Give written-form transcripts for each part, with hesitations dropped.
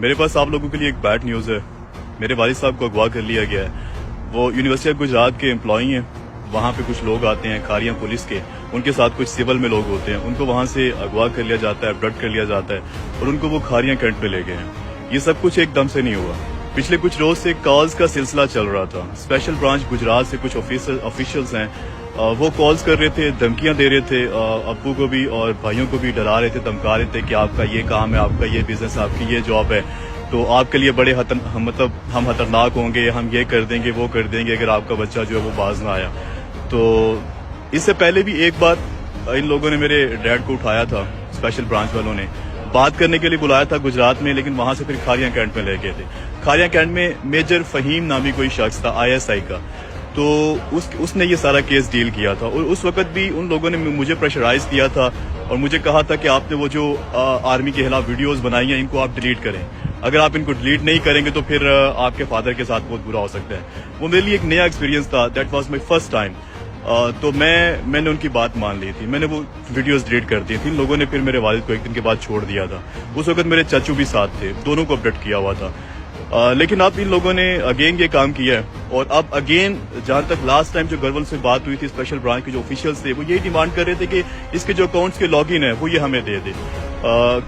میرے پاس آپ لوگوں کے لیے ایک بیڈ نیوز ہے. میرے والد صاحب کو اغوا کر لیا گیا ہے. وہ یونیورسٹی آف گجرات کے امپلائی ہیں. وہاں پہ کچھ لوگ آتے ہیں کھاریاں پولیس کے, ان کے ساتھ کچھ سول میں لوگ ہوتے ہیں, ان کو وہاں سے اغوا کر لیا جاتا ہے, ابڈکٹ کر لیا جاتا ہے اور ان کو وہ کھاریاں کینٹ پہ لے گئے ہیں. یہ سب کچھ ایک دم سے نہیں ہوا. پچھلے کچھ روز سے کالز کا سلسلہ چل رہا تھا. اسپیشل برانچ گجرات سے کچھ آفیشلز ہیں, وہ کالز کر رہے تھے, دھمکیاں دے رہے تھے, ابو کو بھی اور بھائیوں کو بھی ڈرا رہے تھے, دھمکا رہے تھے کہ آپ کا یہ کام ہے, آپ کا یہ بزنس ہے, آپ کی یہ جاب ہے, تو آپ کے لیے بڑے مطلب ہم خطرناک ہوں گے, ہم یہ کر دیں گے, وہ کر دیں گے اگر آپ کا بچہ جو ہے وہ باز نہ آیا. تو اس سے پہلے بھی ایک بات ان لوگوں نے میرے ڈیڈ کو اٹھایا تھا, اسپیشل برانچ والوں نے بات کرنے کے لیے بلایا تھا گجرات میں, لیکن وہاں سے پھر کھاریاں کینٹ میں لے گئے تھے. کھاریاں کینٹ میں میجر فہیم نامی کوئی شخص تھا ISI کا, تو اس نے یہ سارا کیس ڈیل کیا تھا. اور اس وقت بھی ان لوگوں نے مجھے پریشرائز کیا تھا اور مجھے کہا تھا کہ آپ نے وہ جو آرمی کے خلاف ویڈیوز بنائی ہیں ان کو آپ ڈیلیٹ کریں. اگر آپ ان کو ڈیلیٹ نہیں کریں گے تو پھر آپ کے فادر کے ساتھ بہت برا ہو سکتا ہے. وہ میرے لیے ایک نیا ایکسپیرینس تھا. That was my first time. تو میں نے ان کی بات مان لی تھی, میں نے وہ ویڈیوز ڈیلیٹ کر دی تھی. ان لوگوں نے پھر میرے والد کو ایک دن کے بعد چھوڑ دیا تھا. اس وقت میرے چچو بھی ساتھ تھے, دونوں کو اپڈیٹ کیا ہوا تھا. لیکن اب ان لوگوں نے اگین یہ کام کیا ہے, اور اب اگین جہاں تک لاسٹ ٹائم جو گورنر سے بات ہوئی تھی, اسپیشل برانچ کے جو آفیشلز تھے وہ یہی ڈیمانڈ کر رہے تھے کہ اس کے جو اکاؤنٹس کے لاگ ان ہے وہ یہ ہمیں دے دے,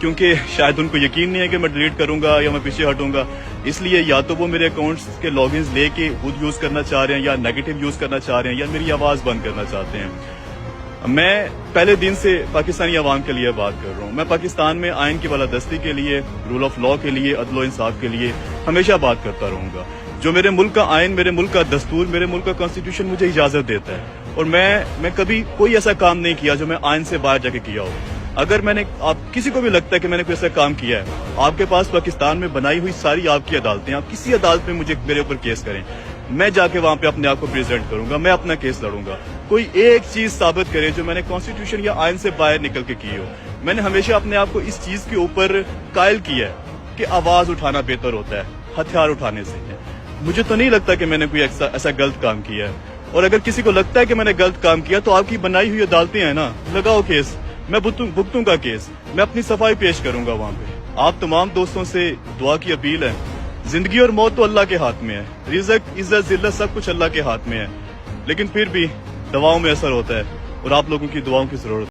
کیونکہ شاید ان کو یقین نہیں ہے کہ میں ڈیلیٹ کروں گا یا میں پیچھے ہٹوں گا. اس لیے یا تو وہ میرے اکاؤنٹس کے لاگ انز لے کے خود یوز کرنا چاہ رہے ہیں, یا نیگیٹو یوز کرنا چاہ رہے ہیں, یا میری آواز بند کرنا چاہتے ہیں. میں پہلے دن سے پاکستانی عوام کے لیے بات کر رہا ہوں. میں پاکستان میں آئین کی بالادستی کے لیے, رول آف لا کے لیے, عدل و انصاف کے لیے ہمیشہ بات کرتا رہوں گا. جو میرے ملک کا آئین, میرے ملک کا دستور, میرے ملک کا کانسٹیٹیوشن مجھے اجازت دیتا ہے, اور میں کبھی کوئی ایسا کام نہیں کیا جو میں آئین سے باہر جا کے کیا ہو. اگر میں نے, آپ کسی کو بھی لگتا ہے کہ میں نے کوئی ایسا کام کیا ہے, آپ کے پاس پاکستان میں بنائی ہوئی ساری آپ کی عدالتیں, آپ کسی عدالت میں مجھے میرے اوپر کیس کریں, میں جا کے وہاں پہ اپنے آپ کو پریزنٹ کروں گا, میں اپنا کیس لڑوں گا. کوئی ایک چیز ثابت کرے جو میں نے کانسٹیٹیوشن یا آئین سے باہر نکل کے کی ہو. میں نے ہمیشہ اپنے آپ کو اس چیز کے اوپر قائل کیا ہے کہ آواز اٹھانا بہتر ہوتا ہے ہتھیار اٹھانے سے. مجھے تو نہیں لگتا کہ میں نے کوئی ایسا غلط کام کیا ہے, اور اگر کسی کو لگتا ہے کہ میں نے غلط کام کیا تو آپ کی بنائی ہوئی عدالتیں ہیں نا, لگاؤ کیس, میں بھگتوں کا کیس, میں اپنی صفائی پیش کروں گا وہاں پہ. آپ تمام دوستوں سے دعا کی اپیل ہے, زندگی اور موت تو اللہ کے ہاتھ میں ہے, رزق, عزت, ذلت سب کچھ اللہ کے ہاتھ میں ہے, لیکن پھر بھی دعاؤں میں اثر ہوتا ہے, اور آپ لوگوں کی دعاؤں کی ضرورت ہے.